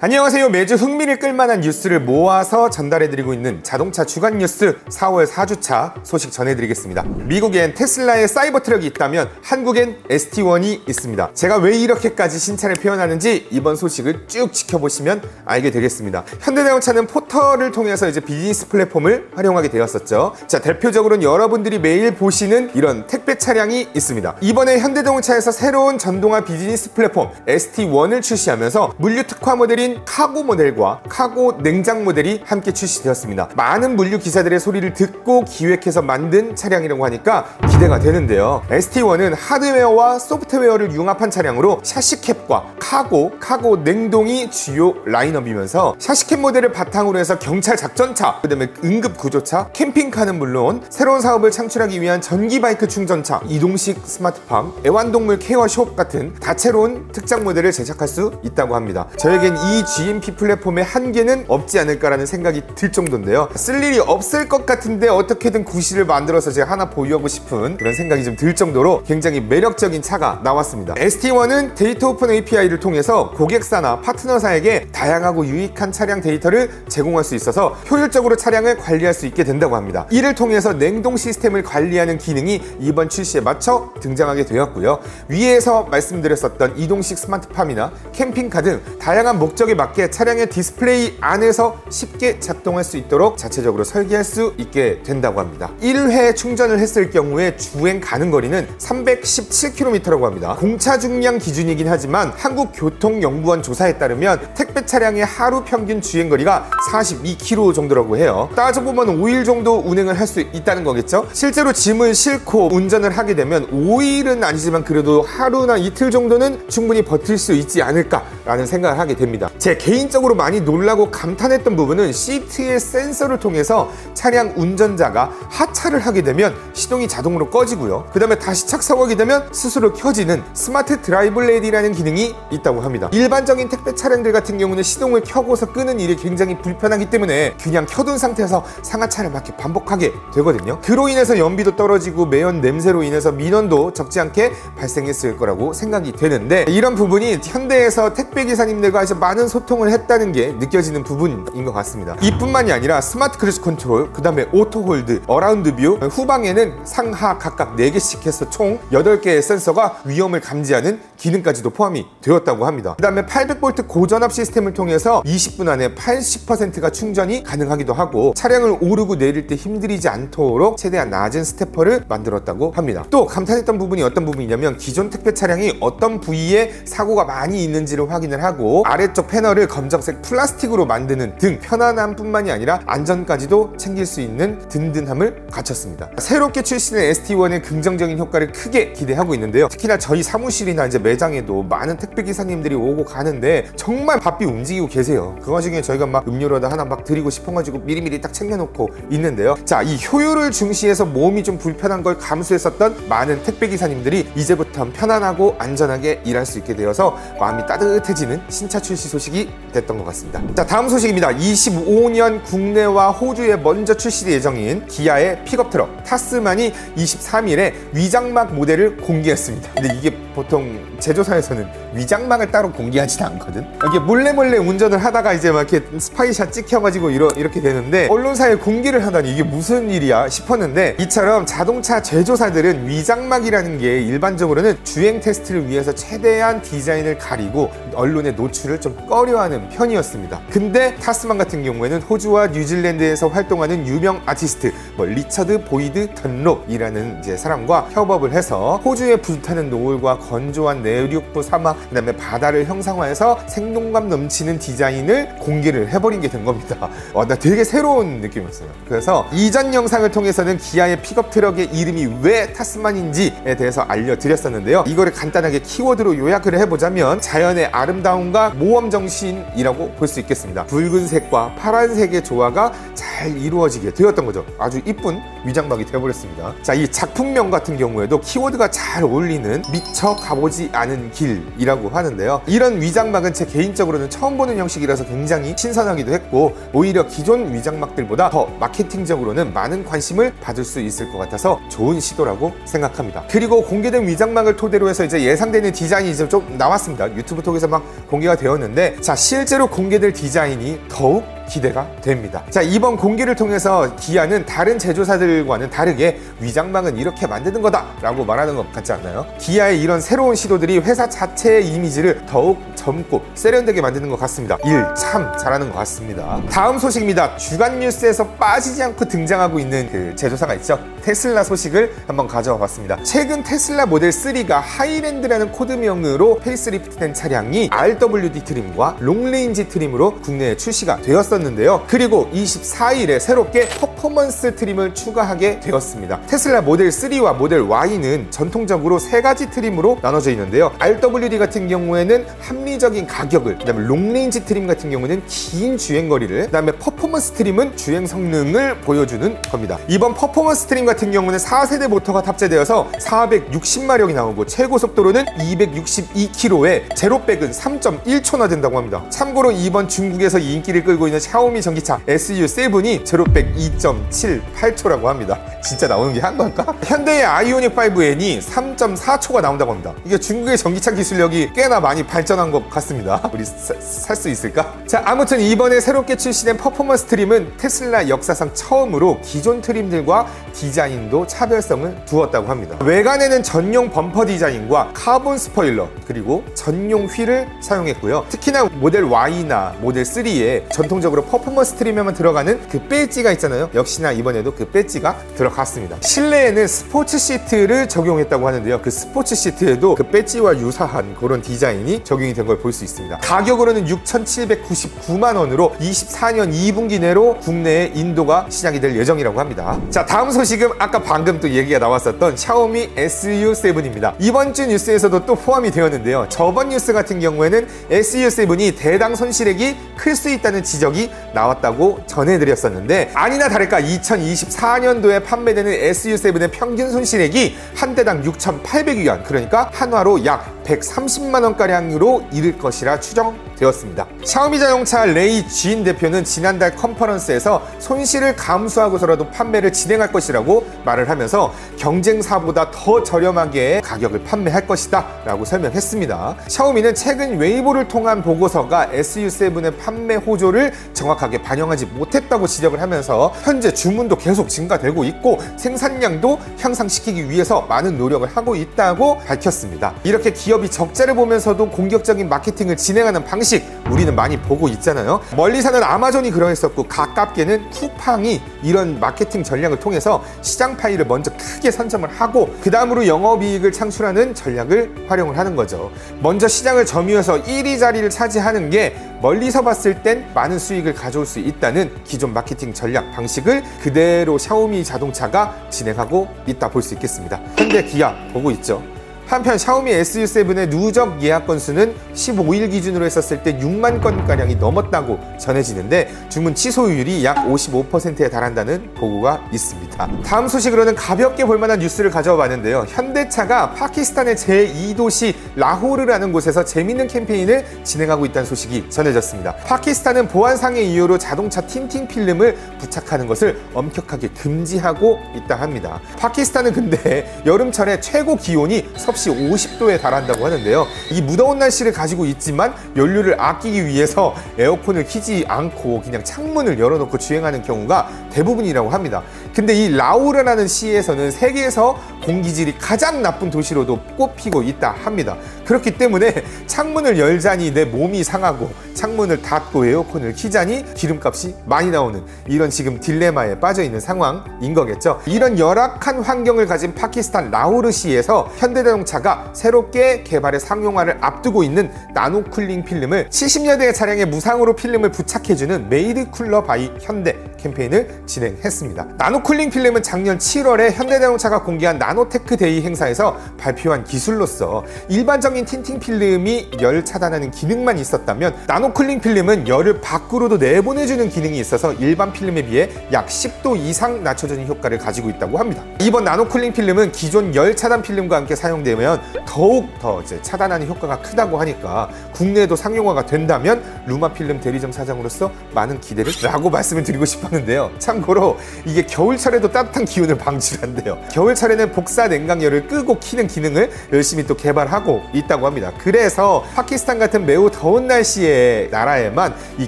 안녕하세요. 매주 흥미를 끌만한 뉴스를 모아서 전달해드리고 있는 자동차 주간 뉴스 4월 4주차 소식 전해드리겠습니다. 미국엔 테슬라의 사이버 트럭이 있다면 한국엔 ST1이 있습니다. 제가 왜 이렇게까지 신차를 표현하는지 이번 소식을 쭉 지켜보시면 알게 되겠습니다. 현대자동차는 포털을 통해서 이제 비즈니스 플랫폼을 활용하게 되었었죠. 자, 대표적으로는 여러분들이 매일 보시는 이런 택배 차량이 있습니다. 이번에 현대자동차에서 새로운 전동화 비즈니스 플랫폼 ST1을 출시하면서 물류 특화 모델인 카고 모델과 카고 냉장 모델이 함께 출시되었습니다. 많은 물류 기사들의 소리를 듣고 기획해서 만든 차량이라고 하니까 기대가 되는데요. ST1은 하드웨어와 소프트웨어를 융합한 차량으로 샤시캡과 카고 냉동이 주요 라인업이면서 샤시캡 모델을 바탕으로 해서 경찰 작전차, 그 다음에 응급 구조차, 캠핑카는 물론 새로운 사업을 창출하기 위한 전기 바이크 충전차, 이동식 스마트팜, 애완동물 케어숍 같은 다채로운 특장 모델을 제작할 수 있다고 합니다. 저에겐 이 GMP 플랫폼의 한계는 없지 않을까라는 생각이 들 정도인데요. 쓸 일이 없을 것 같은데 어떻게든 구실을 만들어서 제가 하나 보유하고 싶은 그런 생각이 좀 들 정도로 굉장히 매력적인 차가 나왔습니다. ST1은 데이터 오픈 API를 통해서 고객사나 파트너사에게 다양하고 유익한 차량 데이터를 제공할 수 있어서 효율적으로 차량을 관리할 수 있게 된다고 합니다. 이를 통해서 냉동 시스템을 관리하는 기능이 이번 출시에 맞춰 등장하게 되었고요. 위에서 말씀드렸었던 이동식 스마트팜이나 캠핑카 등 다양한 목적에 맞게 차량의 디스플레이 안에서 쉽게 작동할 수 있도록 자체적으로 설계할 수 있게 된다고 합니다. 1회 충전을 했을 경우에 주행 가능 거리는 317km라고 합니다. 공차 중량 기준이긴 하지만 한국교통연구원 조사에 따르면 택배 차량의 하루 평균 주행 거리가 42km 정도라고 해요. 따져보면 5일 정도 운행을 할 수 있다는 거겠죠? 실제로 짐을 싣고 운전을 하게 되면 5일은 아니지만 그래도 하루나 이틀 정도는 충분히 버틸 수 있지 않을까라는 생각을 하게 됩니다. 제 개인적으로 많이 놀라고 감탄했던 부분은 시트의 센서를 통해서 차량 운전자가 하차를 하게 되면 시동이 자동으로 꺼지고요. 그 다음에 다시 착석하게 되면 스스로 켜지는 스마트 드라이브 레디라는 기능이 있다고 합니다. 일반적인 택배 차량들 같은 경우는 시동을 켜고서 끄는 일이 굉장히 불편하기 때문에 그냥 켜둔 상태에서 상하차를 막 반복하게 되거든요. 그로 인해서 연비도 떨어지고 매연 냄새로 인해서 민원도 적지 않게 발생했을 거라고 생각이 되는데, 이런 부분이 현대에서 택배 기사님들과 아주 많은 소통을 했다는 게 느껴지는 부분인 것 같습니다. 이뿐만이 아니라 스마트 크루즈 컨트롤, 그 다음에 오토 홀드, 어라운드 뷰, 후방에는 상하 각각 4개씩 해서 총 8개의 센서가 위험을 감지하는 기능까지도 포함이 되었다고 합니다. 그 다음에 800V 고전압 시스템을 통해서 20분 안에 80%가 충전이 가능하기도 하고, 차량을 오르고 내릴 때 힘들이지 않도록 최대한 낮은 스태퍼를 만들었다고 합니다. 또 감탄했던 부분이 어떤 부분이냐면, 기존 택배 차량이 어떤 부위에 사고가 많이 있는지를 확인을 하고 아래쪽 패널을 검정색 플라스틱으로 만드는 등 편안함 뿐만이 아니라 안전까지도 챙길 수 있는 든든함을 갖췄습니다. 새롭게 출시된 ST1의 긍정적인 효과를 크게 기대하고 있는데요. 특히나 저희 사무실이나 이제 매장에도 많은 택배 기사님들이 오고 가는데 정말 바삐 움직이고 계세요. 그 와중에 저희가 막 음료라도 하나 막 드리고 싶어가지고 미리미리 딱 챙겨놓고 있는데요. 자, 이 효율을 중시해서 몸이 좀 불편한 걸 감수했었던 많은 택배 기사님들이 이제부터 편안하고 안전하게 일할 수 있게 되어서 마음이 따뜻해지는 신차 출시 소식이 됐던 것 같습니다. 자, 다음 소식입니다. 25년 국내와 호주에 먼저 출시 예정인 기아의 픽업 트럭 타스만이 23일에 위장막 모델을 공개했습니다. 근데 이게 보통 제조사에서는 위장막을 따로 공개하지는 않거든. 이게 몰래 운전을 하다가 이제 막 이렇게 스파이샷 찍혀가지고 이렇게 되는데, 언론사에 공개를 하다니 이게 무슨 일이야 싶었는데, 이처럼 자동차 제조사들은 위장막이라는 게 일반적으로는 주행 테스트를 위해서 최대한 디자인을 가리고 언론에 노출을 좀 꺼려하는 편이었습니다. 근데 타스만 같은 경우에는 호주와 뉴질랜드에서 활동하는 유명 아티스트 리처드 보이드 던롭이라는 이제 사람과 협업을 해서 호주의 불타는 노을과 건조한 내륙부 사막, 그 다음에 바다를 형상화해서 생동감 넘치는 디자인을 공개를 해버린 게 된 겁니다. 나 되게 새로운 느낌이었어요. 그래서 이전 영상을 통해서는 기아의 픽업 트럭의 이름이 왜 타스만인지에 대해서 알려드렸었는데요. 이거를 간단하게 키워드로 요약을 해보자면 자연의 아름다움과 모험정신이라고 볼 수 있겠습니다. 붉은색과 파란색의 조화가 잘 이루어지게 되었던 거죠. 아주 이쁜 위장막이 되어버렸습니다. 자, 이 작품명 같은 경우에도 키워드가 잘 어울리는 미처 가보지 않은 길이라고 하는데요. 이런 위장막은 제 개인적으로는 처음 보는 형식이라서 굉장히 신선하기도 했고, 오히려 기존 위장막들보다 더 마케팅적으로는 많은 관심을 받을 수 있을 것 같아서 좋은 시도라고 생각합니다. 그리고 공개된 위장막을 토대로 해서 이제 예상되는 디자인이 이제 좀 나왔습니다. 유튜브 통해서 막 공개가 되었는데, 자, 실제로 공개될 디자인이 더욱 기대가 됩니다. 자, 이번 공개를 통해서 기아는 다른 제조사들과는 다르게 위장막은 이렇게 만드는 거다 라고 말하는 것 같지 않나요? 기아의 이런 새로운 시도들이 회사 자체의 이미지를 더욱 젊고 세련되게 만드는 것 같습니다. 일 참 잘하는 것 같습니다. 다음 소식입니다. 주간 뉴스에서 빠지지 않고 등장하고 있는 그 제조사가 있죠. 테슬라 소식을 한번 가져와 봤습니다. 최근 테슬라 모델 3가 하이랜드라는 코드명으로 페이스리프트된 차량이 RWD 트림과 롱레인지 트림으로 국내에 출시가 되었었는데요. 그리고 24일에 새롭게 퍼포먼스 트림을 추가하게 되었습니다. 테슬라 모델 3와 모델 Y는 전통적으로 세 가지 트림으로 나눠져 있는데요. RWD 같은 경우에는 합리적인 가격을, 그다음에 롱레인지 트림 같은 경우는 긴 주행거리를, 그다음에 퍼포먼스 트림은 주행 성능을 보여주는 겁니다. 이번 퍼포먼스 트림 같은 경우는 4세대 모터가 탑재되어서 460마력이 나오고 최고 속도로는 262km에 제로백은 3.1초나 된다고 합니다. 참고로 이번 중국에서 인기를 끌고 있는 샤오미 전기차 SU7이 제로백 2.78초라고 합니다. 진짜 나오는 게 한 걸까? 현대의 아이오닉 5N이 3.4초가 나온다고 합니다. 이게 중국의 전기차 기술력이 꽤나 많이 발전한 것 같습니다. 우리 살 수 있을까? 자, 아무튼 이번에 새롭게 출시된 퍼포먼스 트림은 테슬라 역사상 처음으로 기존 트림들과 디자인도 차별성을 두었다고 합니다. 외관에는 전용 범퍼 디자인과 카본 스포일러, 그리고 전용 휠을 사용했고요. 특히나 모델 Y나 모델 3에 전통적으로 퍼포먼스 트림에만 들어가는 그 배지가 있잖아요. 역시나 이번에도 그 배지가 들어갔습니다. 실내에는 스포츠 시트를 적용했다고 하는데요. 그 스포츠 시트에도 그 배지와 유사한 그런 디자인이 적용이 된 걸 볼 수 있습니다. 가격으로는 6,799만 원으로 24년 2분기 내로 국내에 인도가 시작이 될 예정이라고 합니다. 자, 다음 소식은 아까 방금 또 얘기가 나왔었던 샤오미 SU7입니다. 이번 주 뉴스에서도 또 포함이 되었는데요. 저번 뉴스 같은 경우에는 SU7이 대당 손실액이 클 수 있다는 지적이 나왔다고 전해드렸었는데, 아니나 다를까 2024년도에 판매되는 SU7의 평균 손실액이 한 대당 6,800위안, 그러니까 한화로 약 130만원가량으로 이를 것이라 추정되었습니다. 샤오미 자동차 레이 주인 대표는 지난달 컨퍼런스에서 손실을 감수하고서라도 판매를 진행할 것이라고 말을 하면서 경쟁사보다 더 저렴하게 가격을 판매할 것이다 라고 설명했습니다. 샤오미는 최근 웨이보를 통한 보고서가 SU7의 판매 호조를 정확하게 반영하지 못했다고 지적을 하면서 현재 주문도 계속 증가되고 있고 생산량도 향상시키기 위해서 많은 노력을 하고 있다고 밝혔습니다. 이렇게 기업이 적자를 보면서도 공격적인 마케팅을 진행하는 방식, 우리는 많이 보고 있잖아요. 멀리서는 아마존이 그러했었고, 가깝게는 쿠팡이 이런 마케팅 전략을 통해서 시장 파일을 먼저 크게 선점을 하고 그 다음으로 영업이익을 창출하는 전략을 활용을 하는 거죠. 먼저 시장을 점유해서 1위 자리를 차지하는 게 멀리서 봤을 땐 많은 수익을 가져올 수 있다는 기존 마케팅 전략 방식을 그대로 샤오미 자동차가 진행하고 있다 볼 수 있겠습니다. 현대, 기아 보고 있죠. 한편 샤오미 SU7의 누적 예약 건수는 15일 기준으로 했었을 때 6만 건가량이 넘었다고 전해지는데, 주문 취소율이 약 55%에 달한다는 보고가 있습니다. 다음 소식으로는 가볍게 볼만한 뉴스를 가져와 봤는데요. 현대차가 파키스탄의 제2도시 라호르라는 곳에서 재밌는 캠페인을 진행하고 있다는 소식이 전해졌습니다. 파키스탄은 보안상의 이유로 자동차 틴팅 필름을 부착하는 것을 엄격하게 금지하고 있다 합니다. 파키스탄은 근데 여름철에 최고 기온이 섭씨 50도에 달한다고 하는데요. 이 무더운 날씨를 가지고 있지만 연료를 아끼기 위해서 에어컨을 켜지 않고 그냥 창문을 열어놓고 주행하는 경우가 대부분이라고 합니다. 근데 이 라오르라는 시에서는 세계에서 공기질이 가장 나쁜 도시로도 꼽히고 있다 합니다. 그렇기 때문에 창문을 열자니 내 몸이 상하고 창문을 닫고 에어컨을 켜자니 기름값이 많이 나오는 이런 지금 딜레마에 빠져 있는 상황인 거겠죠. 이런 열악한 환경을 가진 파키스탄 라오르시에서 현대자동차가 새롭게 개발의 상용화를 앞두고 있는 나노쿨링 필름을 70여대의 차량에 무상으로 필름을 부착해주는 메이드 쿨러 바이 현대 캠페인을 진행했습니다. 나노쿨링 필름은 작년 7월에 현대자동차가 공개한 나노테크데이 행사에서 발표한 기술로서 일반적인 틴팅 필름이 열 차단하는 기능만 있었다면 나노쿨링 필름은 열을 밖으로도 내보내주는 기능이 있어서 일반 필름에 비해 약 10도 이상 낮춰주는 효과를 가지고 있다고 합니다. 이번 나노쿨링 필름은 기존 열 차단 필름과 함께 사용되면 더욱 더 차단하는 효과가 크다고 하니까 국내에도 상용화가 된다면 루마 필름 대리점 사장으로서 많은 기대를 라고 말씀을 드리고 싶었는데요. 참고로 이게 겨울철에도 따뜻한 기운을 방출한대요. 겨울철에는 복사 냉각열을 끄고 키는 기능을 열심히 또 개발하고 있다고 합니다. 그래서 파키스탄 같은 매우 더운 날씨의 나라에만 이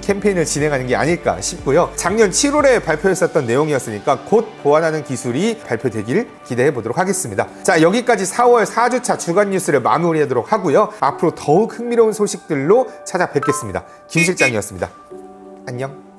캠페인을 진행하는 게 아닐까 싶고요. 작년 7월에 발표했었던 내용이었으니까 곧 보완하는 기술이 발표되기를 기대해 보도록 하겠습니다. 자, 여기까지 4월 4주차 주간 뉴스를 마무리하도록 하고요. 앞으로 더욱 흥미로운 소식들로 찾아뵙겠습니다. 김 실장이었습니다. 안녕.